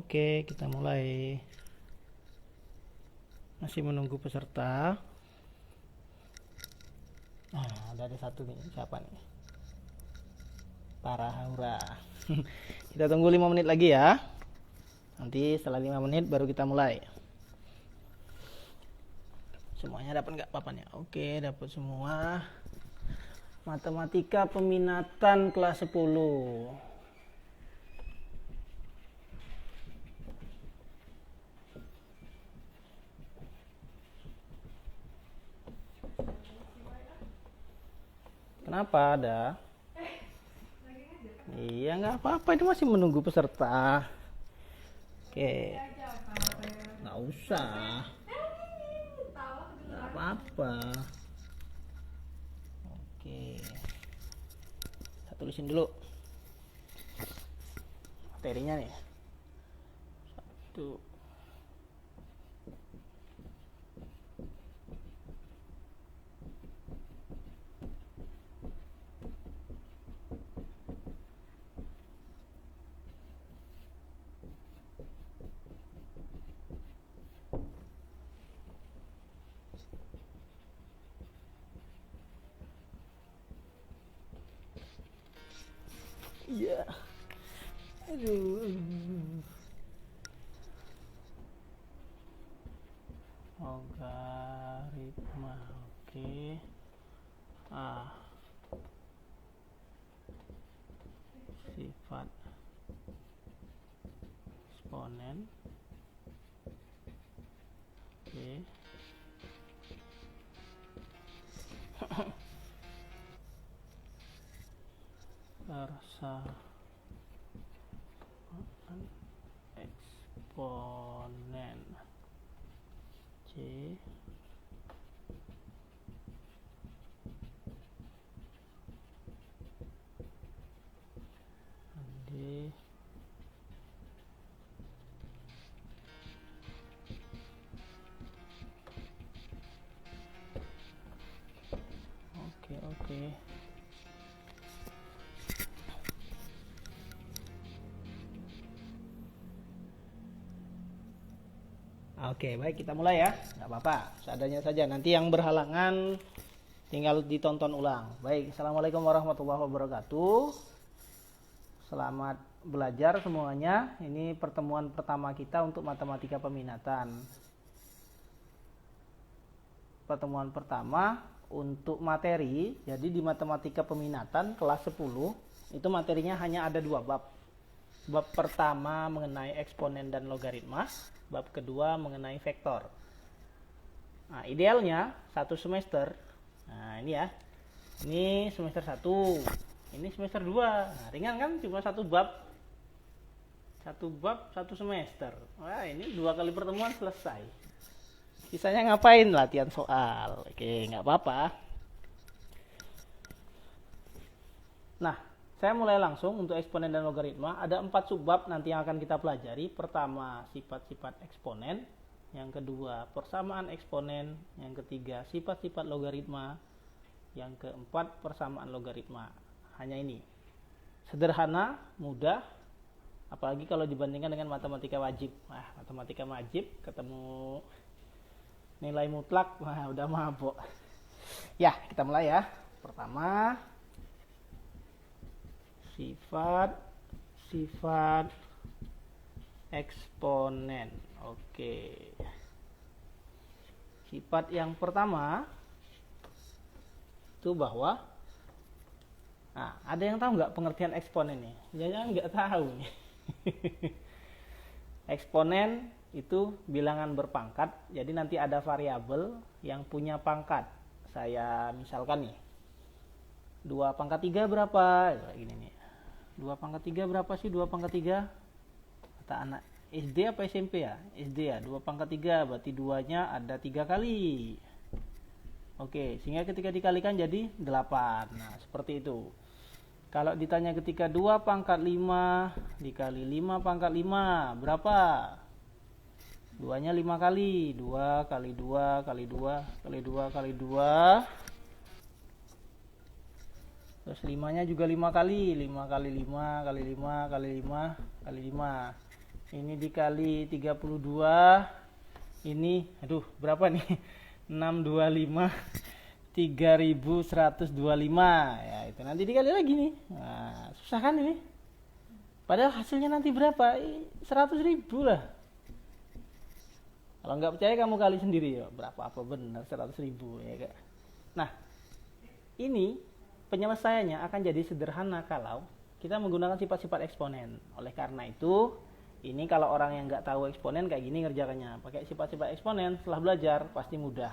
Oke, kita mulai. Masih menunggu peserta. Nah, ada satu nih. Siapa nih? Parahaura. Kita tunggu 5 menit lagi ya. Nanti setelah 5 menit baru kita mulai. Semuanya dapat nggak papannya? Oke, dapat semua. Matematika peminatan kelas 10. Kenapa ada? Iya, nggak apa-apa, itu masih menunggu peserta. Oke, nggak usah, nggak apa-apa. Oke, saya tulisin dulu materinya nih. Satu. Iya. Aduh. Logaritma. Oke. Sifat eksponen. Oke. Persamaan eksponen C D oke. Oke, baik, kita mulai ya. Nggak apa-apa, seadanya saja. Nanti yang berhalangan tinggal ditonton ulang. Baik, assalamualaikum warahmatullahi wabarakatuh. Selamat belajar semuanya. Ini pertemuan pertama kita untuk matematika peminatan. Pertemuan pertama untuk materi. Jadi di matematika peminatan kelas 10 itu materinya hanya ada 2 bab. Bab pertama mengenai eksponen dan logaritma, bab kedua mengenai vektor. Nah, idealnya 1 semester. Nah, ini ya. Ini semester 1. Ini semester 2. Nah, ringan kan, cuma 1 bab. 1 bab 1 semester. Wah, ini 2 kali pertemuan selesai. Sisanya ngapain? Latihan soal. Oke, nggak apa-apa. Nah, saya mulai langsung untuk eksponen dan logaritma. Ada 4 subbab nanti yang akan kita pelajari. Pertama, sifat-sifat eksponen. Yang kedua, persamaan eksponen. Yang ketiga, sifat-sifat logaritma. Yang keempat, persamaan logaritma. Hanya ini. Sederhana, mudah. Apalagi kalau dibandingkan dengan matematika wajib. Wah, matematika wajib ketemu nilai mutlak, wah udah mabok. Ya, kita mulai ya. Pertama, sifat eksponen. Oke. Sifat yang pertama itu bahwa ada yang tahu nggak pengertian eksponen nih? Jangan nggak tahu nih. Eksponen itu bilangan berpangkat. Jadi nanti ada variabel yang punya pangkat. Saya misalkan nih, 2 pangkat 3 berapa? Gini nih. 2 pangkat 3 berapa sih? 2 pangkat 3? Kata anak SD apa SMP ya? SD ya. 2 pangkat 3 berarti 2-nya ada 3 kali. Oke, sehingga ketika dikalikan jadi 8. Nah, seperti itu. Kalau ditanya ketika 2 pangkat 5 dikali 5 pangkat 5 berapa? 2-nya 5 kali. 2 kali 2 kali 2 kali 2 kali 2. Terus 5-nya juga 5 kali. 5 kali 5 kali 5 kali 5 kali 5. Ini dikali 32. Ini, aduh, berapa nih? 625 3125. Ya, itu nanti dikali lagi nih. Nah, susah kan ini? Padahal hasilnya nanti berapa? 100.000 lah. Kalau nggak percaya kamu kali sendiri ya. Berapa apa benar 100.000 ya, Kak. Nah, ini penyelesaiannya akan jadi sederhana kalau kita menggunakan sifat-sifat eksponen. Oleh karena itu, ini kalau orang yang nggak tahu eksponen kayak gini ngerjakannya. Pakai sifat-sifat eksponen setelah belajar pasti mudah.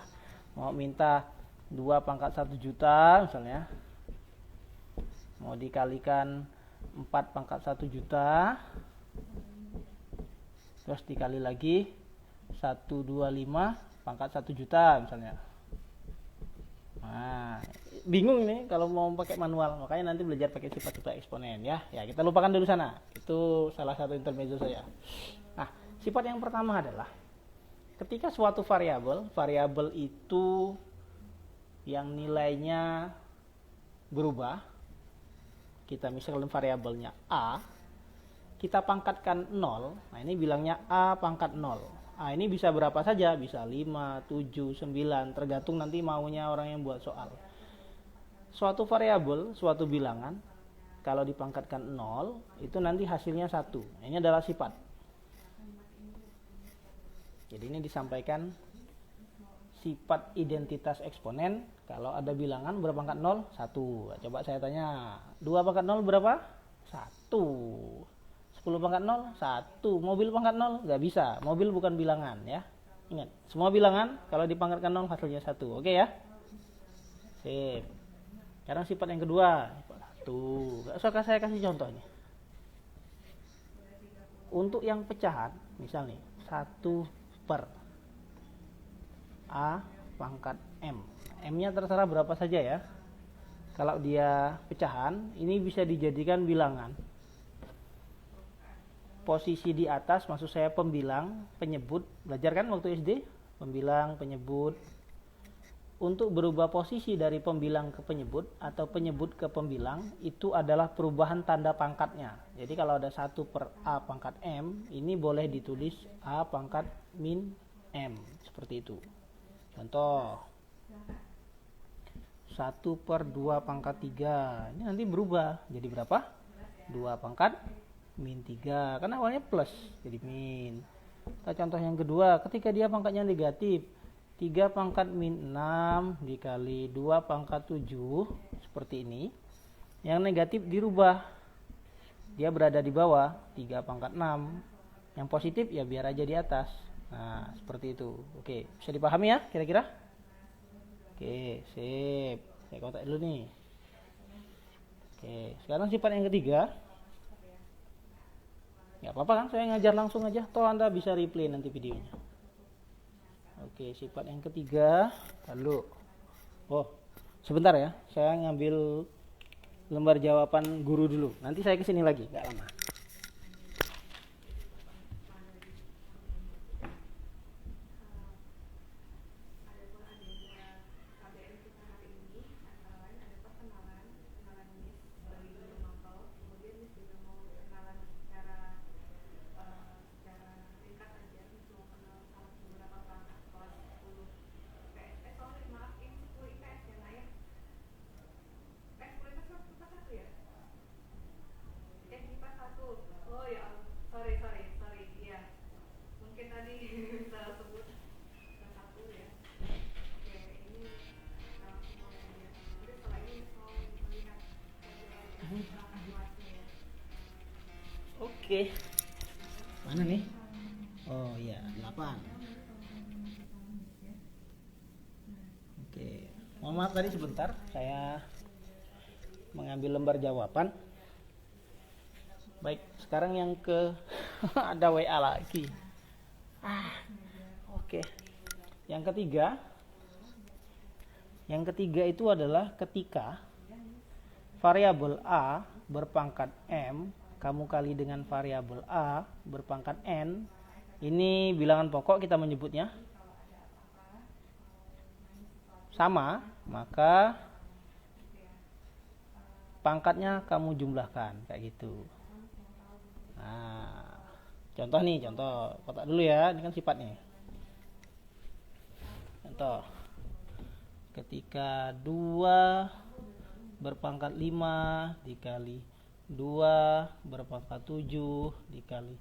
Mau minta 2 pangkat 1 juta misalnya. Mau dikalikan 4 pangkat 1 juta. Terus dikali lagi 125 pangkat 1 juta misalnya. Nah, bingung ini kalau mau pakai manual, makanya nanti belajar pakai sifat-sifat eksponen ya. Ya, kita lupakan dulu sana. Itu salah satu intermezzo saya. Nah, sifat yang pertama adalah ketika suatu variabel itu yang nilainya berubah, kita misalkan variabelnya A, kita pangkatkan 0. Nah, ini bilangnya A pangkat 0. A ini bisa berapa saja, bisa 5, 7, 9, tergantung nanti maunya orang yang buat soal. Suatu variabel, suatu bilangan, kalau dipangkatkan 0, itu nanti hasilnya 1. Ini adalah sifat. Jadi ini disampaikan sifat identitas eksponen. Kalau ada bilangan berpangkat 0, 1. Coba saya tanya, 2 pangkat 0 berapa? 1. 10 pangkat 0, 1. Mobil pangkat 0, nggak bisa. Mobil bukan bilangan ya. Ingat, semua bilangan kalau dipangkatkan 0 hasilnya 1. Oke ya? Sip. Sekarang sifat yang kedua. Tuh, nggak usah saya kasih contoh ini. Untuk yang pecahan, misal nih, 1 per A pangkat M. M-nya terserah berapa saja ya. Kalau dia pecahan, ini bisa dijadikan bilangan. Posisi di atas, maksud saya pembilang, penyebut. Belajar kan waktu SD? Pembilang, penyebut. Untuk berubah posisi dari pembilang ke penyebut atau penyebut ke pembilang, itu adalah perubahan tanda pangkatnya. Jadi kalau ada 1 per A pangkat M, ini boleh ditulis A pangkat min M. Seperti itu. Contoh. 1 per 2 pangkat 3. Ini nanti berubah. Jadi berapa? 2 pangkat min 3. Karena awalnya plus. Jadi min. Kita contoh yang kedua. Ketika dia pangkatnya negatif. 3 pangkat min 6 dikali 2 pangkat 7. Seperti ini. Yang negatif dirubah. Dia berada di bawah. 3 pangkat 6. Yang positif ya biar aja di atas. Nah, seperti itu. Oke, bisa dipahami ya kira-kira? Oke, sip. Saya kotak dulu nih. Oke, sekarang sifat yang ketiga. Gak apa-apa kan, saya ngajar langsung aja. Toh Anda bisa replay nanti videonya. Oke, sifat yang ketiga. Lalu, oh, sebentar ya. Saya ngambil lembar jawaban guru dulu. Nanti saya kesini lagi, gak lama. Oke. Mana nih? Oh iya, 8. Oke. Mohon maaf tadi sebentar, saya mengambil lembar jawaban. Baik, sekarang yang ke ada WA lagi. Oke. Yang ketiga. Yang ketiga itu adalah ketika variabel A berpangkat M kamu kali dengan variabel A berpangkat N. Ini bilangan pokok kita menyebutnya. Sama, maka pangkatnya kamu jumlahkan kayak gitu. Nah, Contoh nih, contoh kotak dulu ya, ini kan sifatnya. Contoh, ketika 2 berpangkat 5 dikali 2 berpangkat 7 dikali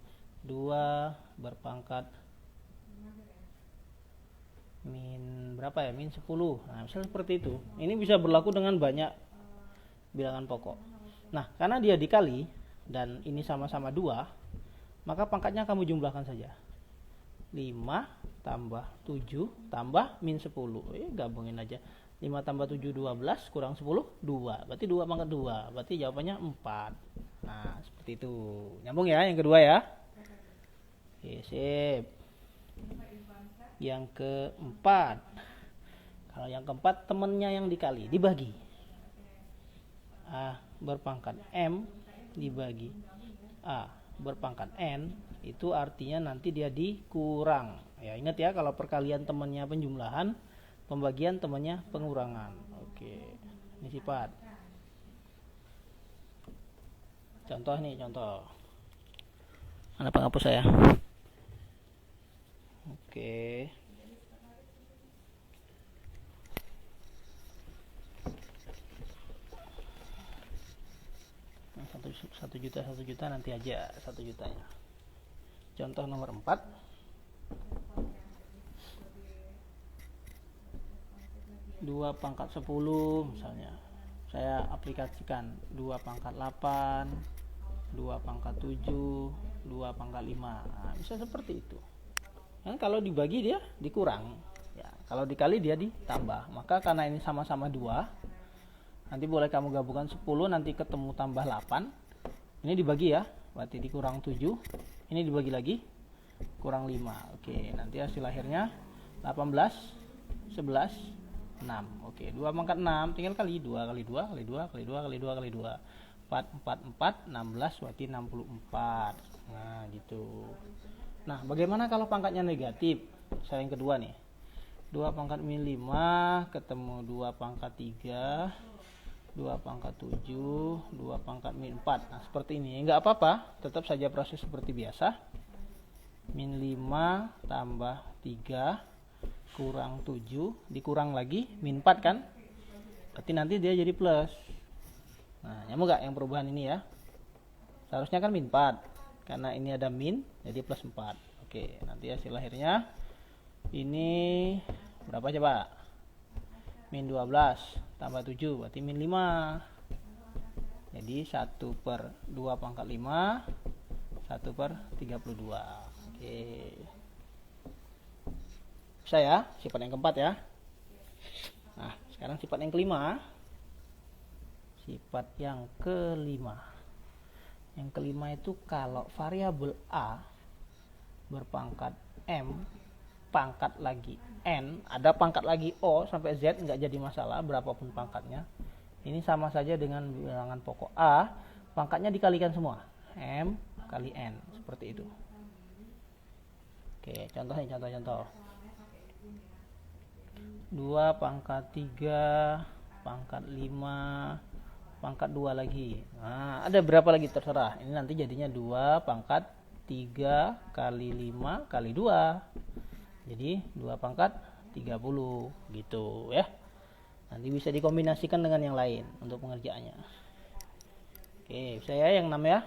2 berpangkat min berapa ya, min 10. Nah misalnya seperti itu. Ini bisa berlaku dengan banyak bilangan pokok. Nah karena dia dikali dan ini sama-sama 2, maka pangkatnya kamu jumlahkan saja. 5 tambah 7 tambah min 10. Gabungin aja. 5 tambah 7 12 kurang 10 2. Berarti 2 pangkat 2. Berarti jawabannya 4. Nah seperti itu. Nyambung ya yang kedua ya. Oke sip. Yang keempat, kalau yang keempat temennya yang dikali, dibagi. A berpangkat M dibagi A berpangkat N, itu artinya nanti dia dikurang. Ya ingat ya, kalau perkalian temannya penjumlahan, pembagian temannya pengurangan. Oke, ini sifat. Contoh nih, contoh. Mana penghapus saya? Oke. Nah, 1 juta nanti aja 1 jutanya. Contoh nomor 4. 2 pangkat 10 misalnya. Saya aplikasikan 2 pangkat 8, 2 pangkat 7, 2 pangkat 5. Nah, bisa seperti itu. Nah, kalau dibagi dia dikurang. Ya, kalau dikali dia ditambah. Maka karena ini sama-sama 2, nanti boleh kamu gabungkan 10, nanti ketemu tambah 8. Ini dibagi ya, berarti dikurang 7. Ini dibagi lagi, kurang 5. Oke, nanti hasil akhirnya 18, 11, 6. Oke, 2 pangkat 6 tinggal kali 2 kali 2 kali 2 kali 2 kali 2 kali 2. 4, 4, 4, 16 berarti 64. Nah, gitu. Nah, bagaimana kalau pangkatnya negatif? Misalnya yang kedua nih. 2 pangkat min 5 ketemu 2 pangkat 3, 2 pangkat 7, 2 pangkat min 4. Nah, seperti ini. Enggak apa-apa, tetap saja proses seperti biasa. Min 5 tambah 3 kurang 7, dikurang lagi, min 4 kan? Berarti nanti dia jadi plus. Nah, nyambung enggak yang perubahan ini ya? Seharusnya kan min 4. Karena ini ada min, jadi plus 4. Oke, nanti hasil akhirnya ini berapa coba? Min 12 tambah 7, berarti min 5. Jadi 1 per 2 pangkat 5, 1 per 32. Oke. Bisa ya, sifat yang keempat ya. Nah, sekarang sifat yang kelima. Sifat yang kelima. Yang kelima itu kalau variabel A berpangkat M, pangkat lagi N, ada pangkat lagi O sampai Z, nggak jadi masalah berapapun pangkatnya. Ini sama saja dengan bilangan pokok A, pangkatnya dikalikan semua. M kali N, seperti itu. Oke, contoh nih, contoh-contoh. 2 pangkat 3, pangkat 5, pangkat 2 lagi. Nah, ada berapa lagi terserah. Ini nanti jadinya 2 pangkat 3 kali 5 kali 2. Jadi 2 pangkat 30 gitu ya. Nanti bisa dikombinasikan dengan yang lain untuk pengerjaannya. Oke, saya yang 6 ya.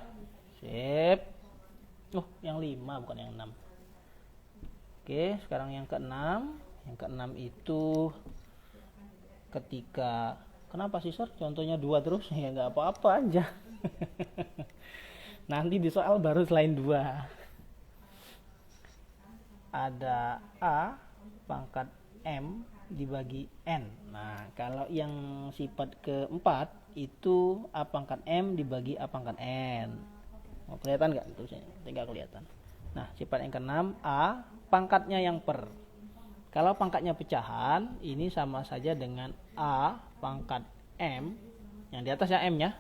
Sip. Oh, yang 5 bukan yang 6. Oke, sekarang yang ke-6. Yang ke-6 itu ketika, kenapa sih Sir? Contohnya 2 terus? Ya nggak apa-apa aja. Nanti di soal baru selain 2. Ada A pangkat M dibagi N. Nah, kalau yang sifat keempat itu A pangkat M dibagi A pangkat N. Mau kelihatan nggak tulisannya? Tidak kelihatan. Nah, sifat yang ke-6 A pangkatnya yang per. Kalau pangkatnya pecahan, ini sama saja dengan A pangkat M, yang di atas yang M-nya,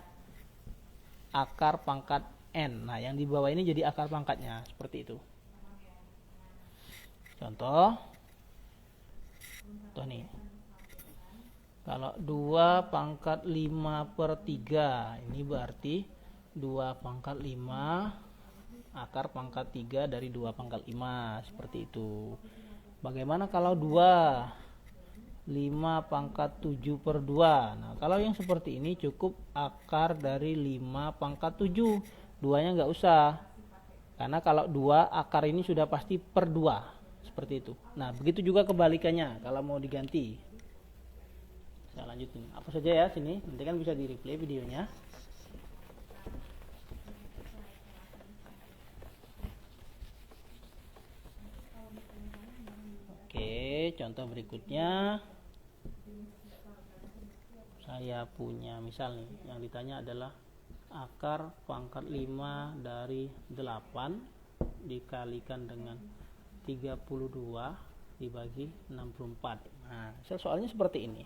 akar pangkat N. Nah, yang di bawah ini jadi akar pangkatnya, seperti itu. Contoh nih. Kalau 2 pangkat 5 per 3, ini berarti 2 pangkat 5 akar pangkat 3 dari 2 pangkat 5, seperti itu. Bagaimana kalau 2? 5 pangkat 7 per 2. Nah, kalau yang seperti ini cukup akar dari 5 pangkat 7. 2-nya nggak usah. Karena kalau 2, akar ini sudah pasti per 2. Seperti itu. Nah, begitu juga kebalikannya kalau mau diganti. Saya lanjutin. Apa saja ya sini. Nanti kan bisa di replay videonya. Oke, contoh berikutnya. Saya punya misal nih, yang ditanya adalah akar pangkat 5 dari 8 dikalikan dengan 32 dibagi 64. Nah, soalnya seperti ini.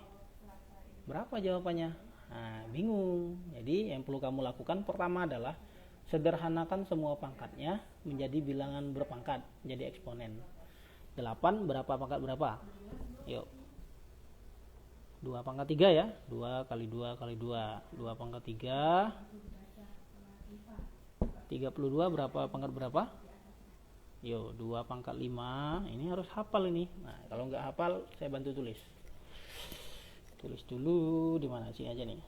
Berapa jawabannya? Nah, bingung. Jadi yang perlu kamu lakukan pertama adalah sederhanakan semua pangkatnya menjadi bilangan berpangkat, menjadi eksponen. 8 berapa pangkat berapa? Yuk. 2 pangkat 3 ya. 2 kali 2 kali 2. 2 pangkat 3. 32 berapa pangkat berapa? Yuk, 2 pangkat 5. Ini harus hafal ini. Nah, kalau nggak hafal, saya bantu tulis. Tulis dulu di mana? Sini aja nih.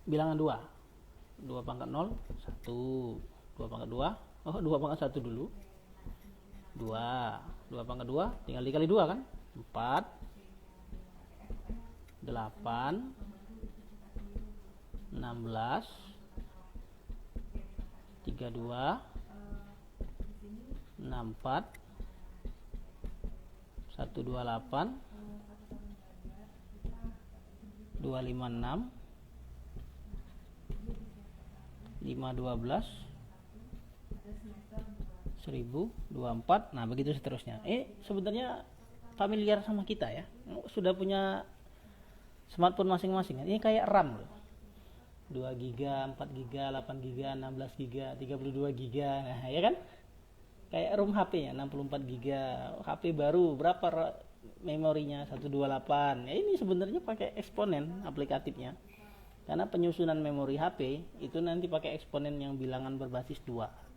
Bilangan 2. 2 pangkat 0, 1. 2 pangkat 2. Oh, 2 pangkat 1 dulu. 2 pangkat 2 tinggal dikali 2 kan? 4 8 16 32 64 128 256 512 1024. Nah, begitu seterusnya. Sebenarnya familiar sama kita ya. Sudah punya smartphone masing-masing. Ini kayak RAM loh. 2 GB, 4 GB, 8 GB, 16 GB, 32 GB. Nah, ya kan? Kayak ROM HP-nya 64 GB. HP baru berapa memorinya? 128. Ini sebenarnya pakai eksponen aplikatifnya. Karena penyusunan memori HP itu nanti pakai eksponen yang bilangan berbasis 2.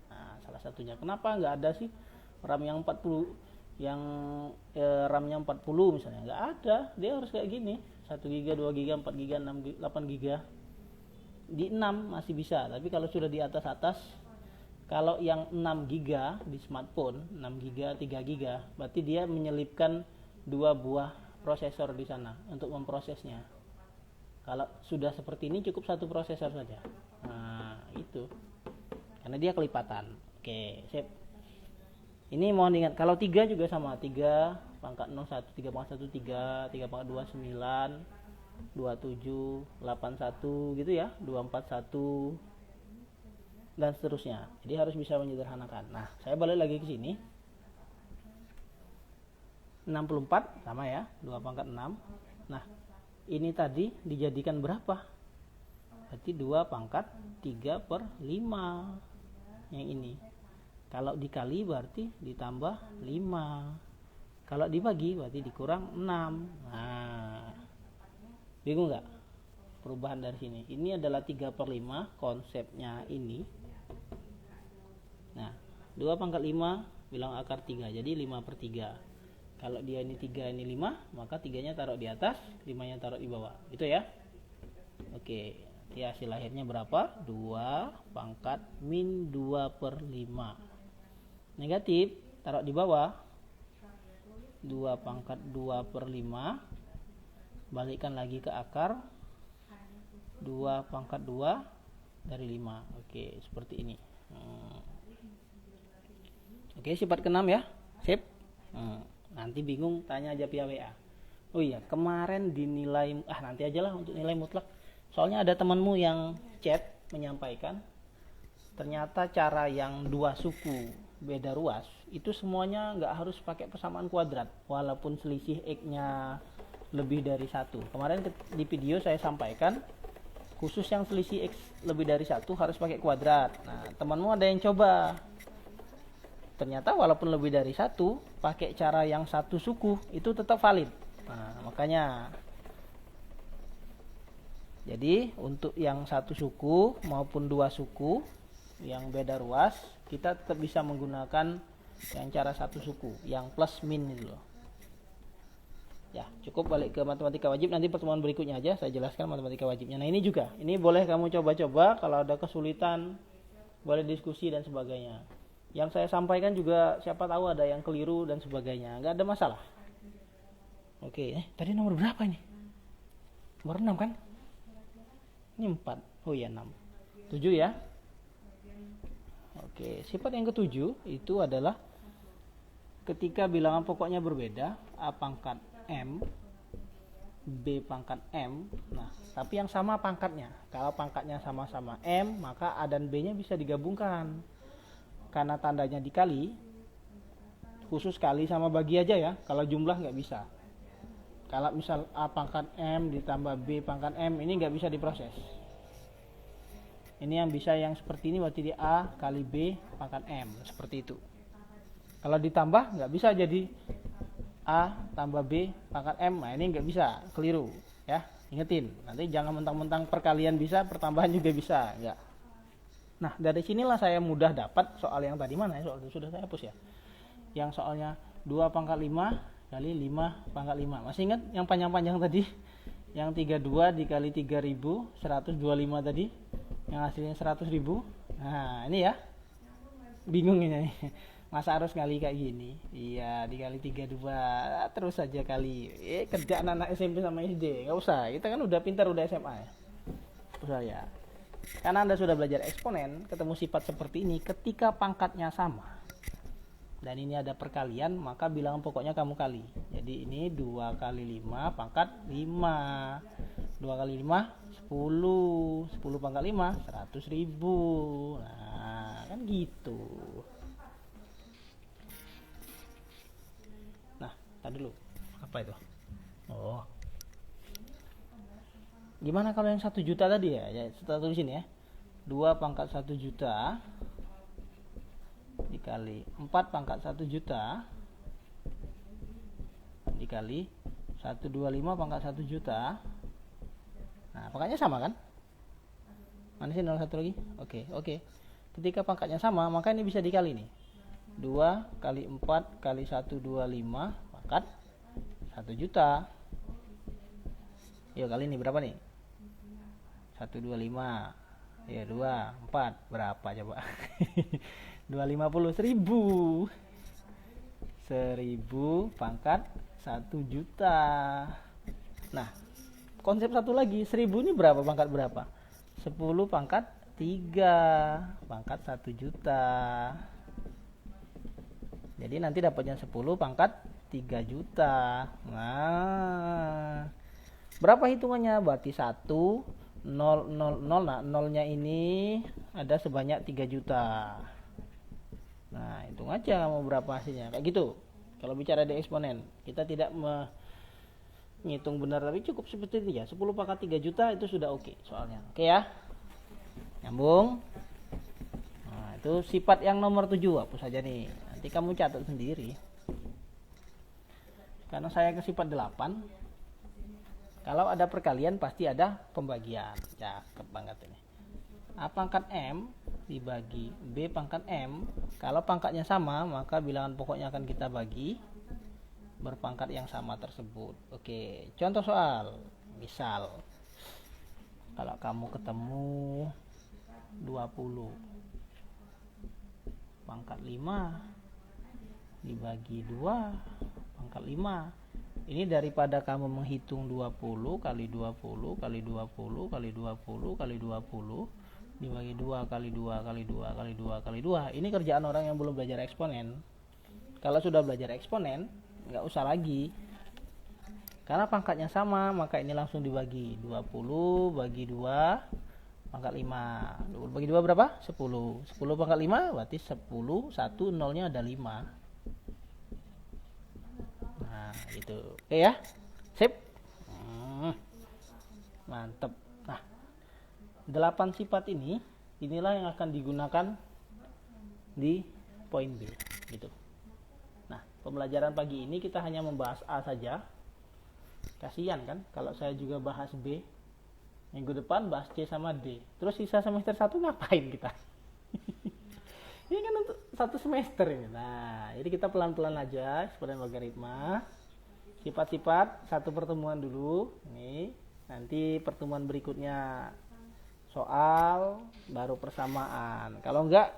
Salah satunya. Kenapa nggak ada sih RAM yang 40 yang RAM-nya 40 misalnya? Nggak ada. Dia harus kayak gini. 1 GB, 2 GB, 4 GB, 6 GB, 8 GB. Di 6 masih bisa, tapi kalau sudah di atas, kalau yang 6 GB di smartphone, 6 GB, 3 GB, berarti dia menyelipkan 2 buah prosesor di sana untuk memprosesnya. Kalau sudah seperti ini cukup 1 prosesor saja. Nah, itu. Karena dia kelipatan. Oke, sip. Ini mohon diingat, kalau 3 juga sama, 3 pangkat 01, 3 pangkat 1, 3, 3 pangkat 2, 9, 27, 81 gitu ya, 241 dan seterusnya. Jadi harus bisa menyederhanakan. Nah, saya balik lagi ke sini. 64 sama ya, 2 pangkat 6. Nah, ini tadi dijadikan berapa? Berarti 2 pangkat 3 per 5. Yang ini. Kalau dikali berarti ditambah 5. Kalau dibagi berarti dikurang 6. Nah, bingung nggak perubahan dari sini? Ini adalah 3 per 5 konsepnya ini. Nah, 2 pangkat 5 bilang akar 3, jadi 5 per 3. Kalau dia ini 3, ini 5, maka 3-nya taruh di atas, 5-nya taruh di bawah. Itu ya. Oke, ya hasil akhirnya berapa? 2 pangkat min 2 per 5. Negatif, taruh di bawah. 2 pangkat 2 per 5. Balikkan lagi ke akar. 2 pangkat 2 dari 5. Oke, seperti ini. Oke, sifat ke-6 ya. Sip. Nanti bingung tanya aja via WA. Oh iya, kemarin dinilai, nanti aja lah untuk nilai mutlak. Soalnya ada temanmu yang chat menyampaikan ternyata cara yang 2 suku beda ruas itu semuanya nggak harus pakai persamaan kuadrat walaupun selisih X-nya lebih dari 1. Kemarin di video saya sampaikan khusus yang selisih X lebih dari 1 harus pakai kuadrat. Nah, temanmu ada yang coba, ternyata walaupun lebih dari 1 pakai cara yang 1 suku itu tetap valid. Nah, makanya Jadi untuk yang satu suku maupun dua suku yang beda ruas, kita tetap bisa menggunakan yang cara satu suku, yang plus min itu loh. Ya, cukup balik ke matematika wajib, nanti pertemuan berikutnya aja saya jelaskan matematika wajibnya. Nah, ini juga, ini boleh kamu coba-coba, kalau ada kesulitan boleh diskusi dan sebagainya. Yang saya sampaikan juga siapa tahu ada yang keliru dan sebagainya, nggak ada masalah. Oke, tadi nomor berapa ini? Nomor 6 kan? Ini 4. Oh iya 6. 7 ya. Oke, sifat yang ketujuh itu adalah ketika bilangan pokoknya berbeda, A pangkat M, B pangkat M. Nah, tapi yang sama pangkatnya. Kalau pangkatnya sama-sama M, maka A dan B-nya bisa digabungkan. Karena tandanya dikali, khusus kali sama bagi aja ya. Kalau jumlah nggak bisa. Kalau misal A pangkat M ditambah B pangkat M, ini nggak bisa diproses. Ini yang bisa yang seperti ini, berarti di A kali B pangkat M, seperti itu. Kalau ditambah nggak bisa jadi A tambah B pangkat M, nah ini nggak bisa, keliru ya. Ingetin, nanti jangan mentang-mentang perkalian bisa, pertambahan juga bisa, enggak. Nah, dari sinilah saya mudah dapat soal yang tadi, mana ya soal itu, sudah saya hapus ya. Yang soalnya 2 pangkat 5 kali 5 pangkat 5. Masih ingat yang panjang-panjang tadi? Yang 32 dikali 3000, 125 tadi. Yang hasilnya 100.000. Nah, ini ya. Bingung ini. Masa harus kali kayak gini? Iya, dikali 32. Terus saja kali. Kerjaan anak SMP sama SD. Enggak usah. Kita kan udah pintar, udah SMA ya. Usah ya. Karena Anda sudah belajar eksponen, ketemu sifat seperti ini ketika pangkatnya sama. Dan ini ada perkalian, maka bilangan pokoknya kamu kali. Jadi ini 2 kali 5 pangkat 5. 2 kali 5 10. 10 pangkat 5 100.000. Nah, kan gitu. Nah, tadi dulu. Apa itu? Oh. Gimana kalau yang 1 juta tadi ya? Ya, kita tulis sini ya. 2 pangkat 1 juta dikali 4 pangkat 1 juta dikali 125 pangkat 1 juta. Nah, pangkatnya sama kan? Mana sih 01 lagi? Oke. Ketika pangkatnya sama, maka ini bisa dikali nih. 2 kali 4 kali 125 pangkat 1 juta. Yuk, kali ini berapa nih? 125. Ya, 2, 4. Berapa coba? 250, 1000 pangkat 1 juta. Nah, konsep satu lagi, 1000 ini berapa pangkat berapa? 10 pangkat 3 pangkat 1 juta. Jadi nanti dapatnya 10 pangkat 3 juta. Nah, berapa hitungannya? Berarti 1 0 0 0. Nah, nolnya ini ada sebanyak 3 juta. Nah, hitung aja mau berapa hasilnya. Kayak gitu. Kalau bicara di eksponen, kita tidak menghitung benar, tapi cukup seperti itu ya. 10 pangkat 3 juta itu sudah oke soalnya. Oke ya. Nyambung. Nah, itu sifat yang nomor 7. Hapus saja nih. Nanti kamu catat sendiri. Karena saya ke sifat 8. Kalau ada perkalian pasti ada pembagian. Cakep banget ini. A pangkat M dibagi B pangkat M. Kalau pangkatnya sama, maka bilangan pokoknya akan kita bagi berpangkat yang sama tersebut. Oke, contoh soal. Misal, kalau kamu ketemu 20 pangkat 5 dibagi 2 pangkat 5. Ini daripada kamu menghitung 20 kali 20 kali 20 kali 20 kali 20 dibagi 2 kali 2 kali 2 kali 2 kali 2. Ini kerjaan orang yang belum belajar eksponen. Kalau sudah belajar eksponen, nggak usah lagi. Karena pangkatnya sama, maka ini langsung dibagi. 20 bagi 2 pangkat 5. 20 bagi 2 berapa? 10. 10 pangkat 5 berarti 10. 1 nolnya ada 5. Nah, gitu. Oke ya. Sip. Mantap. Nah, 8 sifat inilah yang akan digunakan di poin B gitu. Nah, pembelajaran pagi ini kita hanya membahas A saja. Kasihan kan kalau saya juga bahas B. Minggu depan bahas C sama D. Terus sisa semester 1 ngapain kita? Ini kan untuk satu semester ini. Nah, jadi kita pelan-pelan aja eksponen logaritma. Sifat-sifat satu pertemuan dulu. Ini nanti pertemuan berikutnya soal, baru persamaan. Kalau enggak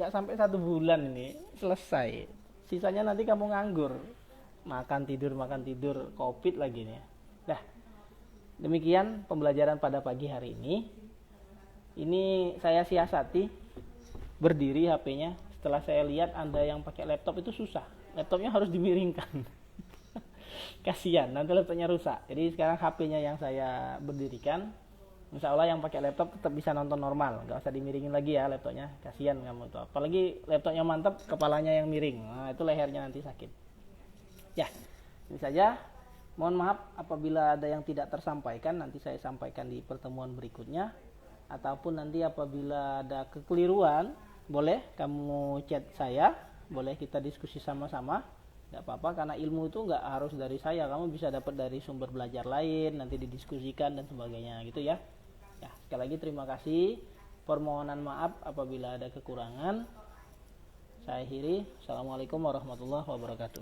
sampai 1 bulan ini selesai. Sisanya nanti kamu nganggur, makan tidur, covid lagi nih. Nah, demikian pembelajaran pada pagi hari ini. Ini saya siasati berdiri HP-nya. Setelah saya lihat Anda yang pakai laptop itu susah, laptopnya harus dimiringkan. Kasihan, nanti laptopnya rusak. Jadi sekarang HP-nya yang saya berdirikan. Insya Allah yang pakai laptop tetap bisa nonton normal, nggak usah dimiringin lagi ya laptopnya. Kasihan kamu tuh, apalagi laptopnya mantap, kepalanya yang miring. Nah, itu lehernya nanti sakit. Ya, ini saja. Mohon maaf apabila ada yang tidak tersampaikan, nanti saya sampaikan di pertemuan berikutnya. Ataupun nanti apabila ada kekeliruan, boleh kamu chat saya, boleh kita diskusi sama-sama. Tidak apa-apa, karena ilmu itu nggak harus dari saya, kamu bisa dapat dari sumber belajar lain, nanti didiskusikan dan sebagainya gitu ya. Ya, sekali lagi terima kasih. Permohonan maaf apabila ada kekurangan. Saya akhiri. Assalamualaikum warahmatullahi wabarakatuh.